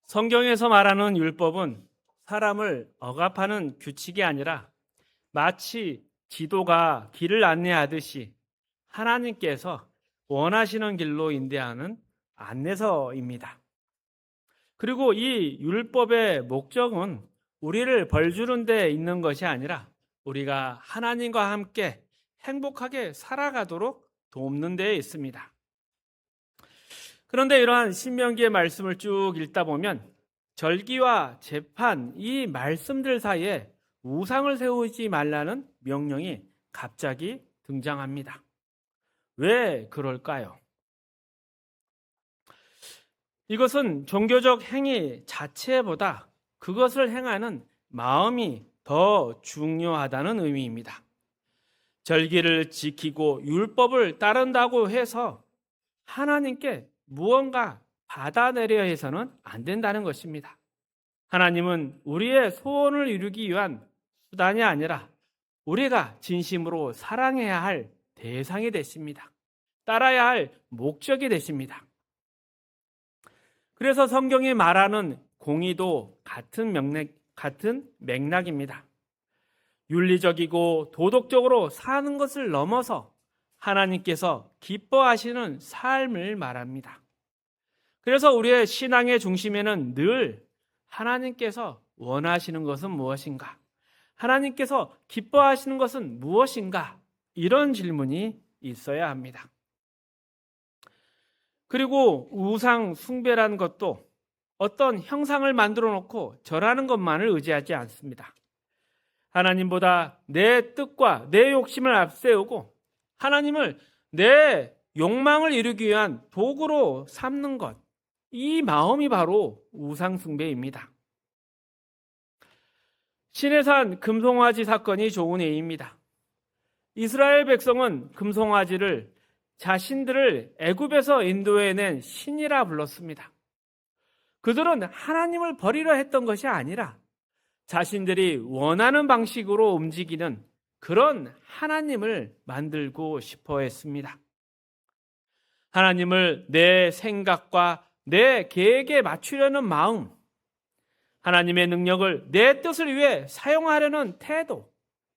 성경에서 말하는 율법은 사람을 억압하는 규칙이 아니라 마치 지도가 길을 안내하듯이 하나님께서 원하시는 길로 인도하는 안내서입니다. 그리고 이 율법의 목적은 우리를 벌주는 데 있는 것이 아니라 우리가 하나님과 함께 행복하게 살아가도록 돕는 데에 있습니다. 그런데 이러한 신명기의 말씀을 쭉 읽다 보면 절기와 재판, 이 말씀들 사이에 우상을 세우지 말라는 명령이 갑자기 등장합니다. 왜 그럴까요? 이것은 종교적 행위 자체보다 그것을 행하는 마음이 더 중요하다는 의미입니다. 절기를 지키고 율법을 따른다고 해서 하나님께 무언가 받아내려 해서는 안 된다는 것입니다. 하나님은 우리의 소원을 이루기 위한 수단이 아니라 우리가 진심으로 사랑해야 할 대상이 되십니다. 따라야 할 목적이 되십니다. 그래서 성경이 말하는 공의도 같은 맥락입니다. 윤리적이고 도덕적으로 사는 것을 넘어서 하나님께서 기뻐하시는 삶을 말합니다. 그래서 우리의 신앙의 중심에는 늘 하나님께서 원하시는 것은 무엇인가? 하나님께서 기뻐하시는 것은 무엇인가? 이런 질문이 있어야 합니다. 그리고 우상 숭배라는 것도 어떤 형상을 만들어 놓고 절하는 것만을 의지하지 않습니다. 하나님보다 내 뜻과 내 욕심을 앞세우고 하나님을 내 욕망을 이루기 위한 도구로 삼는 것, 이 마음이 바로 우상 숭배입니다. 시내산 금송아지 사건이 좋은 예입니다. 이스라엘 백성은 금송아지를 자신들을 애굽에서 인도해낸 신이라 불렀습니다. 그들은 하나님을 버리려 했던 것이 아니라 자신들이 원하는 방식으로 움직이는 그런 하나님을 만들고 싶어 했습니다. 하나님을 내 생각과 내 계획에 맞추려는 마음, 하나님의 능력을 내 뜻을 위해 사용하려는 태도,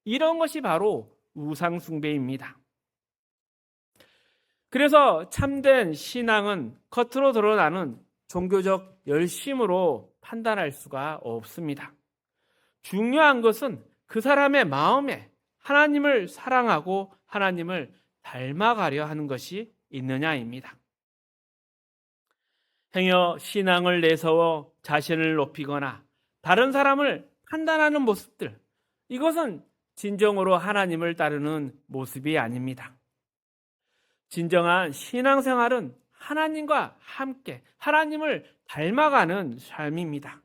이런 것이 바로 우상 숭배입니다. 그래서 참된 신앙은 겉으로 드러나는 종교적 열심으로 판단할 수가 없습니다. 중요한 것은 그 사람의 마음에 하나님을 사랑하고 하나님을 닮아가려 하는 것이 있느냐입니다. 행여 신앙을 내세워 자신을 높이거나 다른 사람을 판단하는 모습들, 이것은 진정으로 하나님을 따르는 모습이 아닙니다. 진정한 신앙생활은 하나님과 함께 하나님을 닮아가는 삶입니다.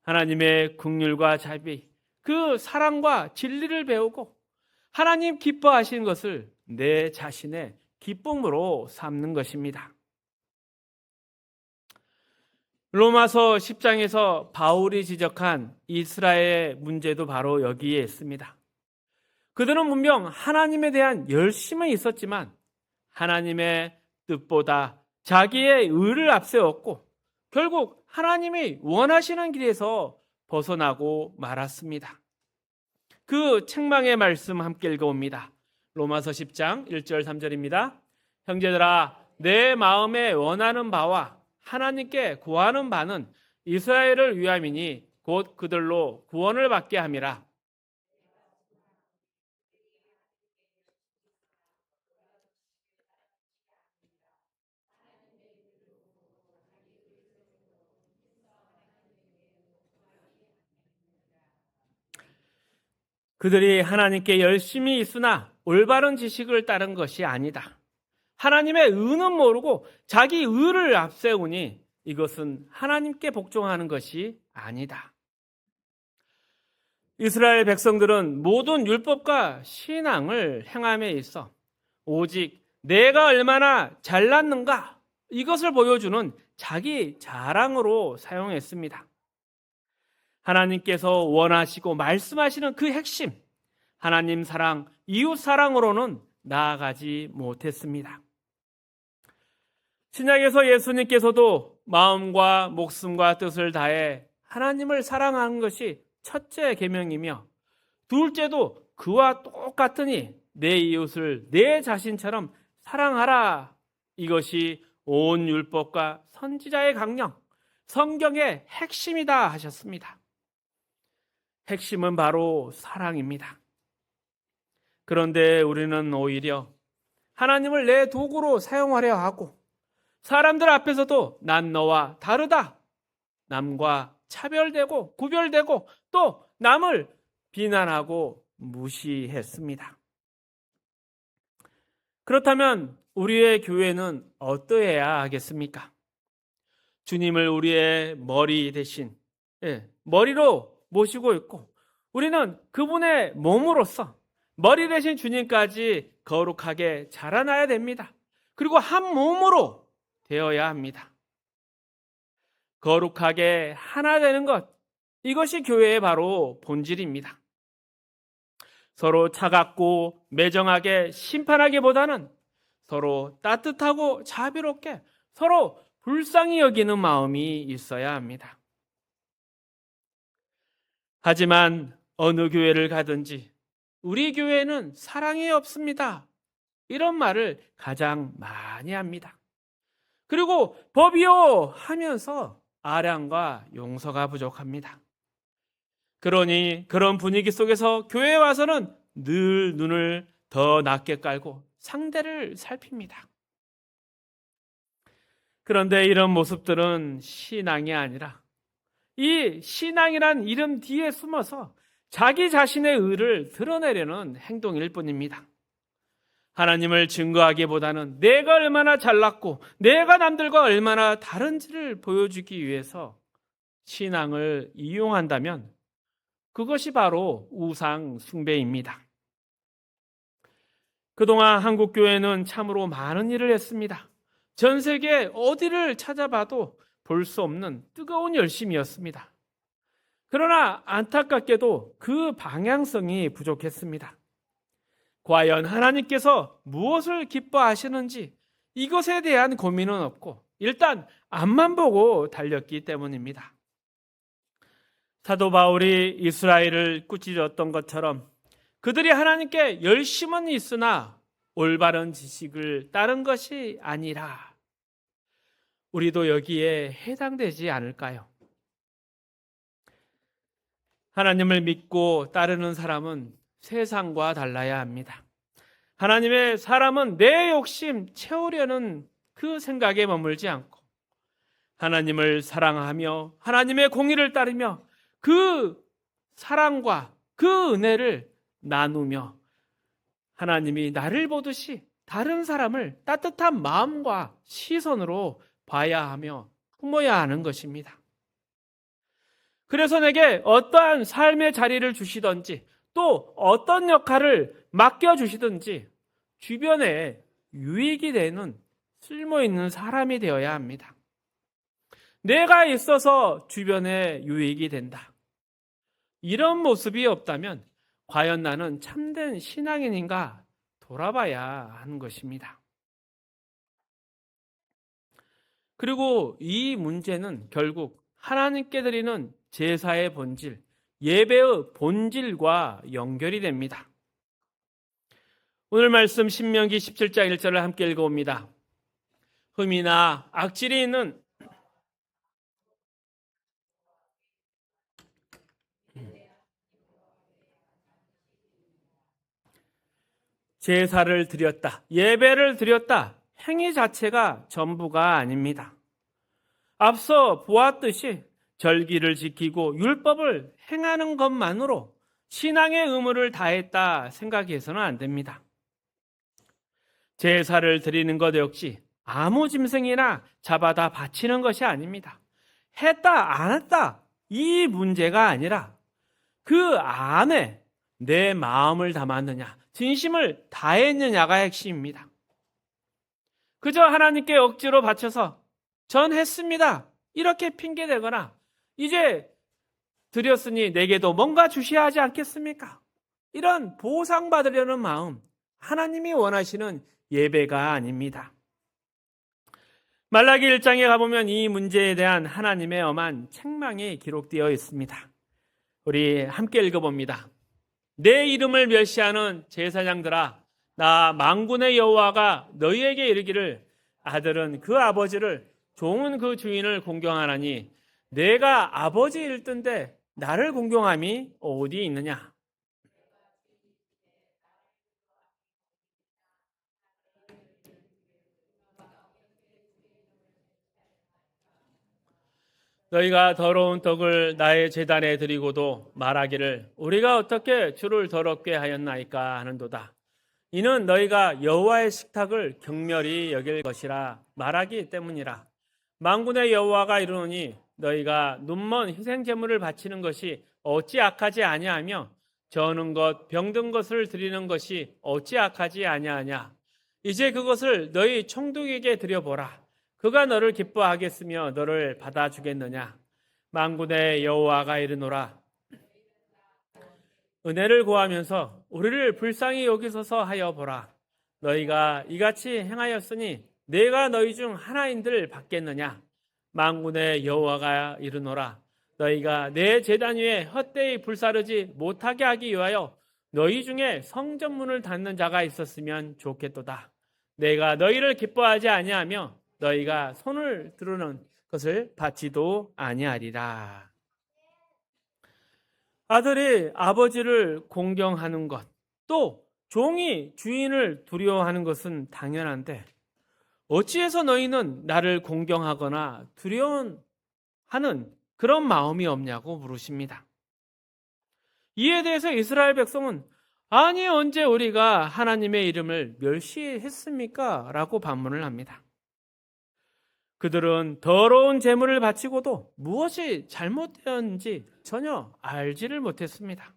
하나님의 긍휼과 자비, 그 사랑과 진리를 배우고 하나님 기뻐하시는 것을 내 자신의 기쁨으로 삼는 것입니다. 로마서 10장에서 바울이 지적한 이스라엘의 문제도 바로 여기에 있습니다. 그들은 분명 하나님에 대한 열심은 있었지만 하나님의 뜻보다 자기의 의를 앞세웠고 결국 하나님이 원하시는 길에서 벗어나고 말았습니다. 그 책망의 말씀 함께 읽어봅니다. 로마서 10장 1절 3절입니다. 형제들아, 내 마음에 원하는 바와 하나님께 구하는 바는 이스라엘을 위함이니 곧 그들로 구원을 받게 함이라. 그들이 하나님께 열심히 있으나 올바른 지식을 따른 것이 아니다. 하나님의 의는 모르고 자기 의를 앞세우니 이것은 하나님께 복종하는 것이 아니다. 이스라엘 백성들은 모든 율법과 신앙을 행함에 있어 오직 내가 얼마나 잘났는가, 이것을 보여주는 자기 자랑으로 사용했습니다. 하나님께서 원하시고 말씀하시는 그 핵심, 하나님 사랑, 이웃 사랑으로는 나아가지 못했습니다. 신약에서 예수님께서도 마음과 목숨과 뜻을 다해 하나님을 사랑하는 것이 첫째 계명이며 둘째도 그와 똑같으니 내 이웃을 내 자신처럼 사랑하라. 이것이 온 율법과 선지자의 강령, 성경의 핵심이다 하셨습니다. 핵심은 바로 사랑입니다. 그런데 우리는 오히려 하나님을 내 도구로 사용하려 하고 사람들 앞에서도 난 너와 다르다, 남과 차별되고 구별되고 또 남을 비난하고 무시했습니다. 그렇다면 우리의 교회는 어떠해야 하겠습니까? 주님을 우리의 머리 대신 머리로 모시고 있고 우리는 그분의 몸으로서 머리 대신 주님까지 거룩하게 자라나야 됩니다. 그리고 한 몸으로 되어야 합니다. 거룩하게 하나 되는 것, 이것이 교회의 바로 본질입니다. 서로 차갑고 매정하게 심판하기보다는 서로 따뜻하고 자비롭게 서로 불쌍히 여기는 마음이 있어야 합니다. 하지만 어느 교회를 가든지 우리 교회는 사랑이 없습니다. 이런 말을 가장 많이 합니다. 그리고 법이요 하면서 아량과 용서가 부족합니다. 그러니 그런 분위기 속에서 교회에 와서는 늘 눈을 더 낮게 깔고 상대를 살핍니다. 그런데 이런 모습들은 신앙이 아니라 이 신앙이란 이름 뒤에 숨어서 자기 자신의 의를 드러내려는 행동일 뿐입니다. 하나님을 증거하기보다는 내가 얼마나 잘났고 내가 남들과 얼마나 다른지를 보여주기 위해서 신앙을 이용한다면 그것이 바로 우상 숭배입니다. 그동안 한국교회는 참으로 많은 일을 했습니다. 전 세계 어디를 찾아봐도 볼 수 없는 뜨거운 열심이었습니다. 그러나 안타깝게도 그 방향성이 부족했습니다. 과연 하나님께서 무엇을 기뻐하시는지 이것에 대한 고민은 없고 일단 앞만 보고 달렸기 때문입니다. 사도 바울이 이스라엘을 꾸짖었던 것처럼 그들이 하나님께 열심은 있으나 올바른 지식을 따른 것이 아니라 우리도 여기에 해당되지 않을까요? 하나님을 믿고 따르는 사람은 세상과 달라야 합니다. 하나님의 사람은 내 욕심 채우려는 그 생각에 머물지 않고 하나님을 사랑하며 하나님의 공의를 따르며 그 사랑과 그 은혜를 나누며 하나님이 나를 보듯이 다른 사람을 따뜻한 마음과 시선으로 봐야 하며 품어야 하는 것입니다. 그래서 내게 어떠한 삶의 자리를 주시든지 또 어떤 역할을 맡겨주시든지 주변에 유익이 되는 쓸모있는 사람이 되어야 합니다. 내가 있어서 주변에 유익이 된다. 이런 모습이 없다면 과연 나는 참된 신앙인인가 돌아봐야 하는 것입니다. 그리고 이 문제는 결국 하나님께 드리는 제사의 본질, 예배의 본질과 연결이 됩니다. 오늘 말씀 신명기 17장 1절을 함께 읽어봅니다. 흠이나 악질이 있는 제사를 드렸다, 예배를 드렸다, 행위 자체가 전부가 아닙니다. 앞서 보았듯이 절기를 지키고 율법을 행하는 것만으로 신앙의 의무를 다했다 생각해서는 안 됩니다. 제사를 드리는 것 역시 아무 짐승이나 잡아다 바치는 것이 아닙니다. 했다 안 했다 이 문제가 아니라 그 안에 내 마음을 담았느냐, 진심을 다했느냐가 핵심입니다. 그저 하나님께 억지로 바쳐서 전 했습니다 이렇게 핑계대거나 이제 드렸으니 내게도 뭔가 주셔야 하지 않겠습니까? 이런 보상받으려는 마음, 하나님이 원하시는 예배가 아닙니다. 말라기 1장에 가보면 이 문제에 대한 하나님의 엄한 책망이 기록되어 있습니다. 우리 함께 읽어봅니다. 내 이름을 멸시하는 제사장들아, 나 만군의 여호와가 너희에게 이르기를 아들은 그 아버지를, 종은 그 주인을 공경하나니 내가 아버지일 뜬데 나를 공경함이 어디 있느냐. 너희가 더러운 떡을 나의 제단에 드리고도 말하기를 우리가 어떻게 주를 더럽게 하였나이까 하는도다. 이는 너희가 여호와의 식탁을 경멸히 여길 것이라 말하기 때문이라. 만군의 여호와가 이르노니 너희가 눈먼 희생 제물을 바치는 것이 어찌 악하지 아니하며 저는 것 병든 것을 드리는 것이 어찌 악하지 아니하냐. 이제 그것을 너희 총독에게 드려보라. 그가 너를 기뻐하겠으며 너를 받아주겠느냐. 만군의 여호와가 이르노라. 은혜를 구하면서 우리를 불쌍히 여기소서 하여 보라. 너희가 이같이 행하였으니 내가 너희 중 하나인들 받겠느냐. 만군의 여호와가 이르노라. 너희가 내 제단 위에 헛되이 불사르지 못하게 하기 위하여 너희 중에 성전문을 닫는 자가 있었으면 좋겠도다. 내가 너희를 기뻐하지 아니하며 너희가 손을 드러는 것을 받지도 아니하리라. 아들이 아버지를 공경하는 것, 또 종이 주인을 두려워하는 것은 당연한데 어찌해서 너희는 나를 공경하거나 두려워하는 그런 마음이 없냐고 물으십니다. 이에 대해서 이스라엘 백성은 아니 언제 우리가 하나님의 이름을 멸시했습니까? 라고 반문을 합니다. 그들은 더러운 제물을 바치고도 무엇이 잘못되었는지 전혀 알지를 못했습니다.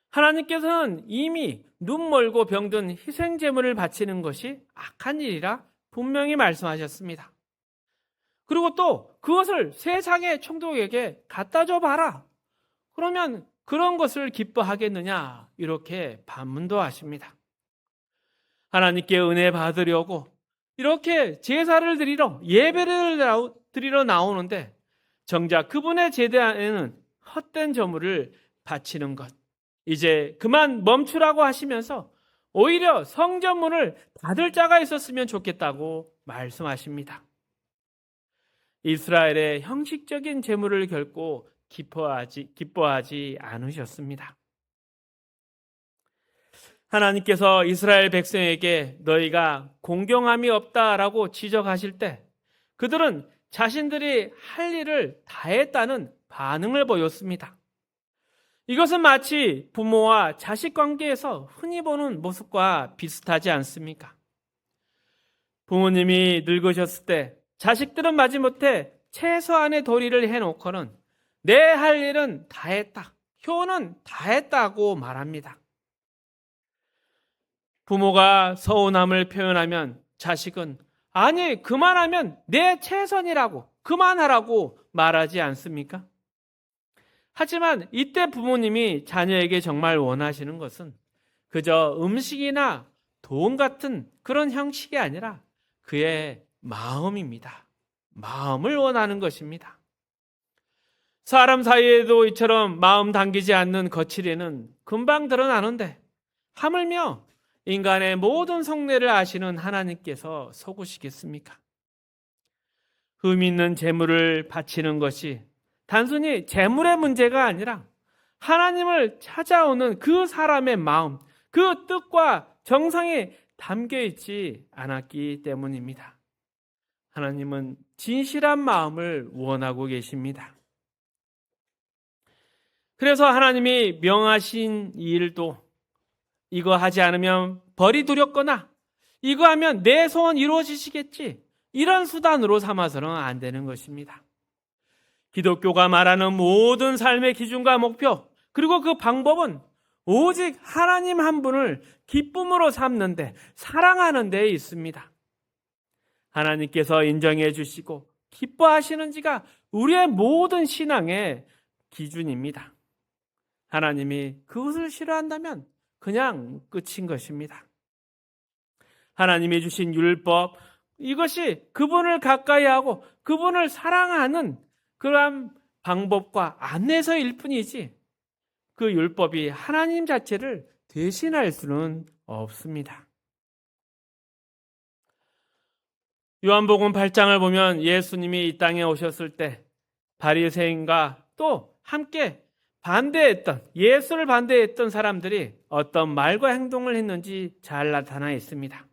하나님께서는 이미 눈 멀고 병든 희생 제물을 바치는 것이 악한 일이라 분명히 말씀하셨습니다. 그리고 또 그것을 세상의 총독에게 갖다 줘 봐라. 그러면 그런 것을 기뻐하겠느냐? 이렇게 반문도 하십니다. 하나님께 은혜 받으려고 이렇게 제사를 드리러, 예배를 드리러 나오는데 정작 그분의 제단에는 헛된 제물을 바치는 것, 이제 그만 멈추라고 하시면서 오히려 성전문을 닫을 자가 있었으면 좋겠다고 말씀하십니다. 이스라엘의 형식적인 제물을 결코 기뻐하지 않으셨습니다. 하나님께서 이스라엘 백성에게 너희가 공경함이 없다라고 지적하실 때 그들은 자신들이 할 일을 다했다는 반응을 보였습니다. 이것은 마치 부모와 자식 관계에서 흔히 보는 모습과 비슷하지 않습니까? 부모님이 늙으셨을 때 자식들은 마지못해 최소한의 도리를 해놓고는 내 할 일은 다 했다, 효는 다 했다고 말합니다. 부모가 서운함을 표현하면 자식은 아니 그만하면 내 최선이라고 그만하라고 말하지 않습니까? 하지만 이때 부모님이 자녀에게 정말 원하시는 것은 그저 음식이나 돈 같은 그런 형식이 아니라 그의 마음입니다. 마음을 원하는 것입니다. 사람 사이에도 이처럼 마음 당기지 않는 거칠이는 금방 드러나는데 하물며 인간의 모든 속내를 아시는 하나님께서 속으시겠습니까? 흠 있는 재물을 바치는 것이 단순히 재물의 문제가 아니라 하나님을 찾아오는 그 사람의 마음, 그 뜻과 정성이 담겨 있지 않았기 때문입니다. 하나님은 진실한 마음을 원하고 계십니다. 그래서 하나님이 명하신 이 일도 이거 하지 않으면 벌이 두렵거나 이거 하면 내 소원 이루어지시겠지, 이런 수단으로 삼아서는 안 되는 것입니다. 기독교가 말하는 모든 삶의 기준과 목표, 그리고 그 방법은 오직 하나님 한 분을 기쁨으로 삼는데, 사랑하는 데 있습니다. 하나님께서 인정해 주시고 기뻐하시는지가 우리의 모든 신앙의 기준입니다. 하나님이 그것을 싫어한다면 그냥 끝인 것입니다. 하나님이 주신 율법, 이것이 그분을 가까이 하고 그분을 사랑하는 그러한 방법과 안내서일 뿐이지 그 율법이 하나님 자체를 대신할 수는 없습니다. 요한복음 8장을 보면 예수님이 이 땅에 오셨을 때 바리새인과 또 함께 예수를 반대했던 사람들이 어떤 말과 행동을 했는지 잘 나타나 있습니다.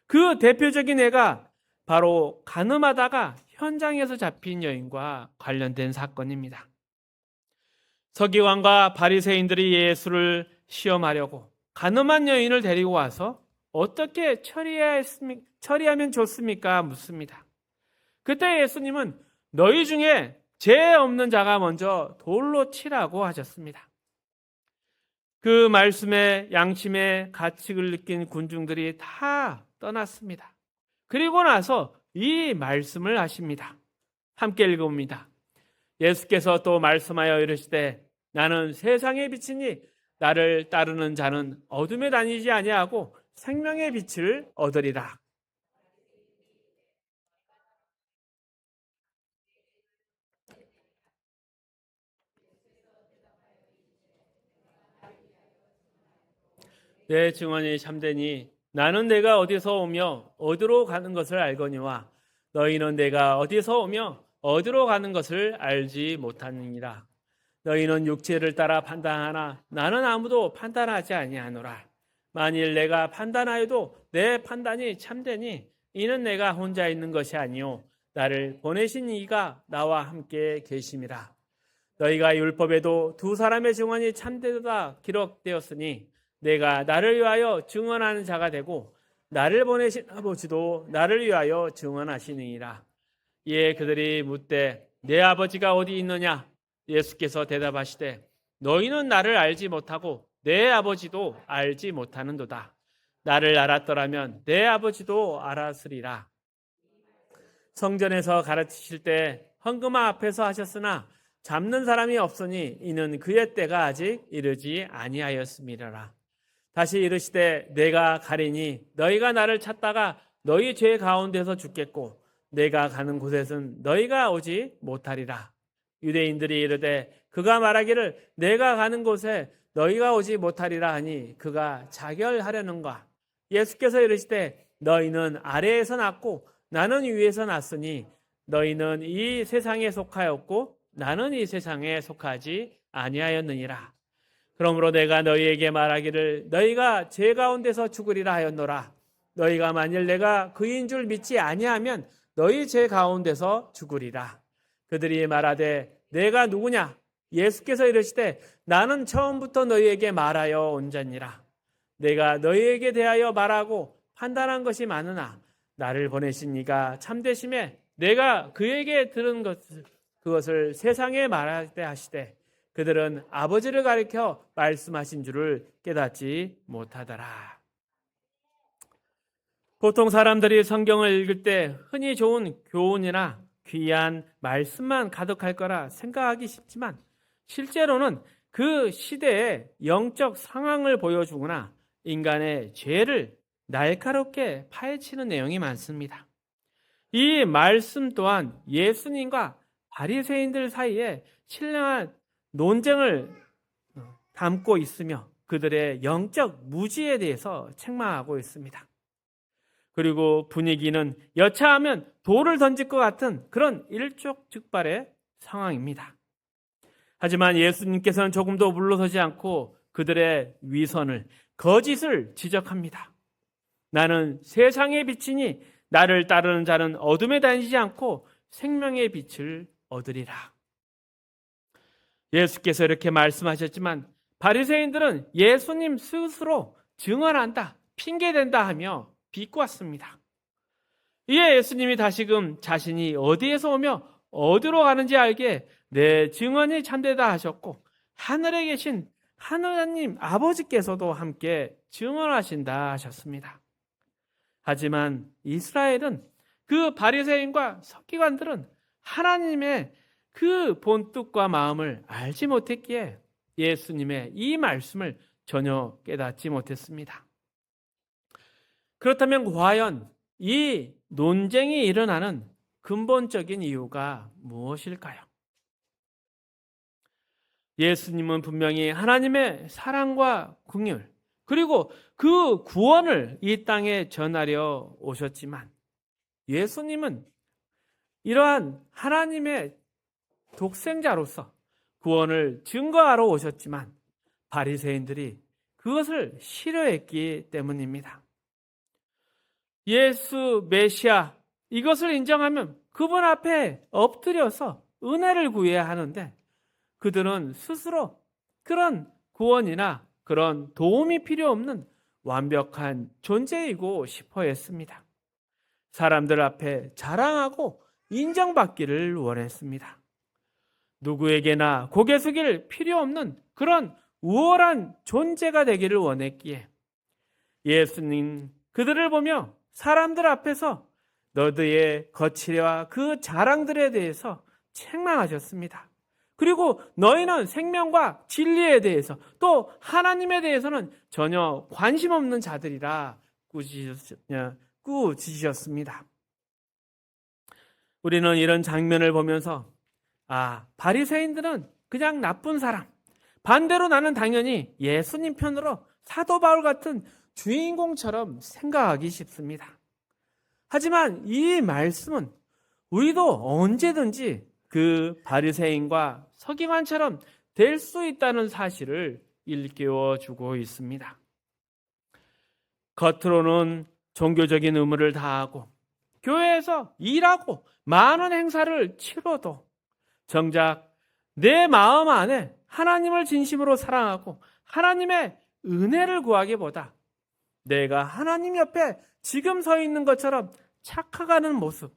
그 대표적인 예가 바로 간음하다가 현장에서 잡힌 여인과 관련된 사건입니다. 서기관과 바리새인들이 예수를 시험하려고 간음한 여인을 데리고 와서 어떻게 처리하면 좋습니까? 묻습니다. 그때 예수님은 너희 중에 죄 없는 자가 먼저 돌로 치라고 하셨습니다. 그 말씀에 양심의 가책을 느낀 군중들이 다 떠났습니다. 그리고 나서 이 말씀을 하십니다. 함께 읽어봅니다. 예수께서 또 말씀하여 이르시되 나는 세상의 빛이니 나를 따르는 자는 어둠에 다니지 아니하고 생명의 빛을 얻으리라. 내 증언이 참되니 나는 내가 어디서 오며 어디로 가는 것을 알거니와 너희는 내가 어디서 오며 어디로 가는 것을 알지 못하느니라. 너희는 육체를 따라 판단하나 나는 아무도 판단하지 아니하노라. 만일 내가 판단하여도 내 판단이 참되니 이는 내가 혼자 있는 것이 아니요 나를 보내신 이가 나와 함께 계심이라. 너희가 율법에도 두 사람의 증언이 참되다 기록되었으니 내가 나를 위하여 증언하는 자가 되고 나를 보내신 아버지도 나를 위하여 증언하시느니라. 이에 그들이 묻되 내 아버지가 어디 있느냐? 예수께서 대답하시되 너희는 나를 알지 못하고 내 아버지도 알지 못하는도다. 나를 알았더라면 내 아버지도 알았으리라. 성전에서 가르치실 때 헌금함 앞에서 하셨으나 잡는 사람이 없으니 이는 그의 때가 아직 이르지 아니하였음이라. 다시 이르시되 내가 가리니 너희가 나를 찾다가 너희 죄 가운데서 죽겠고 내가 가는 곳에는 너희가 오지 못하리라. 유대인들이 이르되 그가 말하기를 내가 가는 곳에 너희가 오지 못하리라 하니 그가 자결하려는가. 예수께서 이르시되 너희는 아래에서 났고 나는 위에서 났으니 너희는 이 세상에 속하였고 나는 이 세상에 속하지 아니하였느니라. 그러므로 내가 너희에게 말하기를 너희가 죄 가운데서 죽으리라 하였노라. 너희가 만일 내가 그인 줄 믿지 아니하면 너희 죄 가운데서 죽으리라. 그들이 말하되 내가 누구냐? 예수께서 이르시되 나는 처음부터 너희에게 말하여 온 자니라. 내가 너희에게 대하여 말하고 판단한 것이 많으나 나를 보내신 이가 참되심에 내가 그에게 들은 그것을 세상에 말하되 하시되 그들은 아버지를 가리켜 말씀하신 줄을 깨닫지 못하더라. 보통 사람들이 성경을 읽을 때 흔히 좋은 교훈이나 귀한 말씀만 가득할 거라 생각하기 쉽지만 실제로는 그 시대의 영적 상황을 보여주거나 인간의 죄를 날카롭게 파헤치는 내용이 많습니다. 이 말씀 또한 예수님과 바리새인들 사이에 신령한 논쟁을 담고 있으며 그들의 영적 무지에 대해서 책망하고 있습니다. 그리고 분위기는 여차하면 돌을 던질 것 같은 그런 일촉즉발의 상황입니다. 하지만 예수님께서는 조금도 물러서지 않고 그들의 위선을, 거짓을 지적합니다. 나는 세상의 빛이니 나를 따르는 자는 어둠에 다니지 않고 생명의 빛을 얻으리라. 예수께서 이렇게 말씀하셨지만 바리새인들은 예수님 스스로 증언한다, 핑계댄다 하며 비꼬았습니다. 이에 예수님이 다시금 자신이 어디에서 오며 어디로 가는지 알게 내 증언이 참되다 하셨고 하늘에 계신 하나님 아버지께서도 함께 증언하신다 하셨습니다. 하지만 이스라엘은 그 바리새인과 서기관들은 하나님의 그 본뜻과 마음을 알지 못했기에 예수님의 이 말씀을 전혀 깨닫지 못했습니다. 그렇다면 과연 이 논쟁이 일어나는 근본적인 이유가 무엇일까요? 예수님은 분명히 하나님의 사랑과 긍휼, 그리고 그 구원을 이 땅에 전하려 오셨지만, 예수님은 이러한 하나님의 독생자로서 구원을 증거하러 오셨지만 바리새인들이 그것을 싫어했기 때문입니다. 예수 메시아, 이것을 인정하면 그분 앞에 엎드려서 은혜를 구해야 하는데, 그들은 스스로 그런 구원이나 그런 도움이 필요 없는 완벽한 존재이고 싶어 했습니다. 사람들 앞에 자랑하고 인정받기를 원했습니다. 누구에게나 고개 숙일 필요 없는 그런 우월한 존재가 되기를 원했기에 예수님 그들을 보며 사람들 앞에서 너희의 거칠애와 그 자랑들에 대해서 책망하셨습니다. 그리고 너희는 생명과 진리에 대해서 또 하나님에 대해서는 전혀 관심 없는 자들이라 꾸짖으셨습니다. 우리는 이런 장면을 보면서 바리새인들은 그냥 나쁜 사람, 반대로 나는 당연히 예수님 편으로 사도 바울 같은 주인공처럼 생각하기 쉽습니다. 하지만 이 말씀은 우리도 언제든지 그 바리새인과 서기관처럼 될 수 있다는 사실을 일깨워 주고 있습니다. 겉으로는 종교적인 의무를 다하고 교회에서 일하고 많은 행사를 치러도 정작 내 마음 안에 하나님을 진심으로 사랑하고 하나님의 은혜를 구하기보다 내가 하나님 옆에 지금 서 있는 것처럼 착각하는 모습,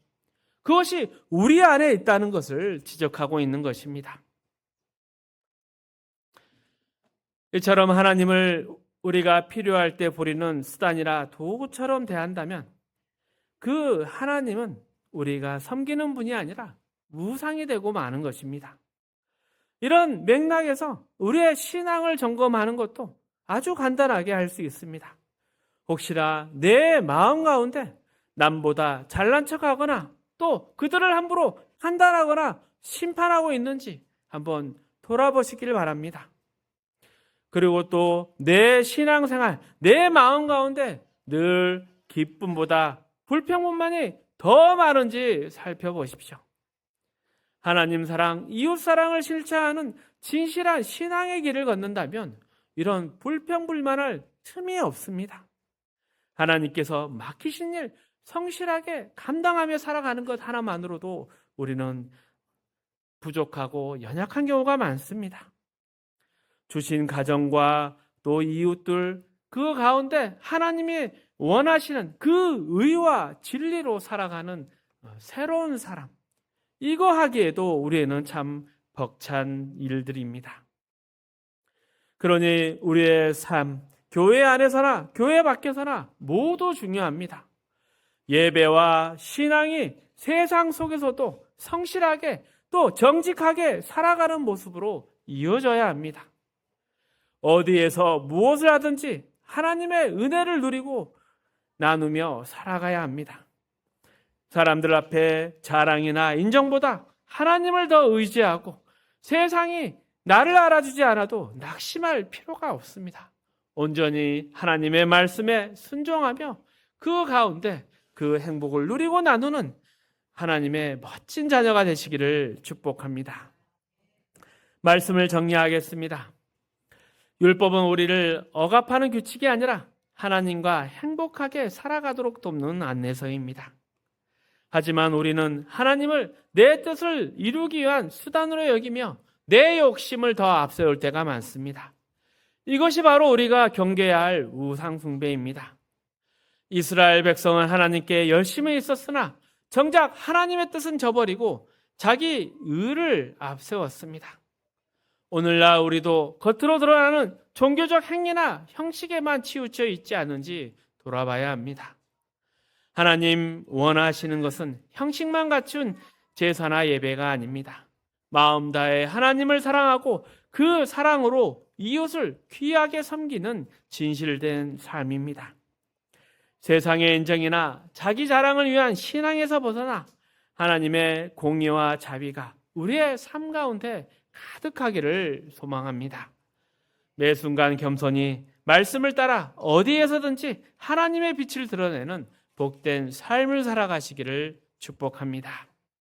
그것이 우리 안에 있다는 것을 지적하고 있는 것입니다. 이처럼 하나님을 우리가 필요할 때 부리는 수단이라 도구처럼 대한다면 그 하나님은 우리가 섬기는 분이 아니라 우상이 되고 마는 것입니다. 이런 맥락에서 우리의 신앙을 점검하는 것도 아주 간단하게 할 수 있습니다. 혹시나 내 마음 가운데 남보다 잘난 척하거나 또 그들을 함부로 판단하거나 심판하고 있는지 한번 돌아보시길 바랍니다. 그리고 또 내 신앙생활, 내 마음 가운데 늘 기쁨보다 불평만이 더 많은지 살펴보십시오. 하나님 사랑, 이웃 사랑을 실천하는 진실한 신앙의 길을 걷는다면 이런 불평불만할 틈이 없습니다. 하나님께서 맡기신 일 성실하게 감당하며 살아가는 것 하나만으로도 우리는 부족하고 연약한 경우가 많습니다. 주신 가정과 또 이웃들, 그 가운데 하나님이 원하시는 그 의와 진리로 살아가는 새로운 사람, 이거 하기에도 우리에는 참 벅찬 일들입니다. 그러니 우리의 삶, 교회 안에서나 교회 밖에서나 모두 중요합니다. 예배와 신앙이 세상 속에서도 성실하게 또 정직하게 살아가는 모습으로 이어져야 합니다. 어디에서 무엇을 하든지 하나님의 은혜를 누리고 나누며 살아가야 합니다. 사람들 앞에 자랑이나 인정보다 하나님을 더 의지하고 세상이 나를 알아주지 않아도 낙심할 필요가 없습니다. 온전히 하나님의 말씀에 순종하며 그 가운데 그 행복을 누리고 나누는 하나님의 멋진 자녀가 되시기를 축복합니다. 말씀을 정리하겠습니다. 율법은 우리를 억압하는 규칙이 아니라 하나님과 행복하게 살아가도록 돕는 안내서입니다. 하지만 우리는 하나님을 내 뜻을 이루기 위한 수단으로 여기며 내 욕심을 더 앞세울 때가 많습니다. 이것이 바로 우리가 경계해야 할 우상 숭배입니다. 이스라엘 백성은 하나님께 열심히 있었으나 정작 하나님의 뜻은 저버리고 자기 의를 앞세웠습니다. 오늘날 우리도 겉으로 드러나는 종교적 행위나 형식에만 치우쳐 있지 않은지 돌아봐야 합니다. 하나님 원하시는 것은 형식만 갖춘 제사나 예배가 아닙니다. 마음 다해 하나님을 사랑하고 그 사랑으로 이웃을 귀하게 섬기는 진실된 삶입니다. 세상의 인정이나 자기 자랑을 위한 신앙에서 벗어나 하나님의 공의와 자비가 우리의 삶 가운데 가득하기를 소망합니다. 매 순간 겸손히 말씀을 따라 어디에서든지 하나님의 빛을 드러내는 복된 삶을 살아가시기를 축복합니다.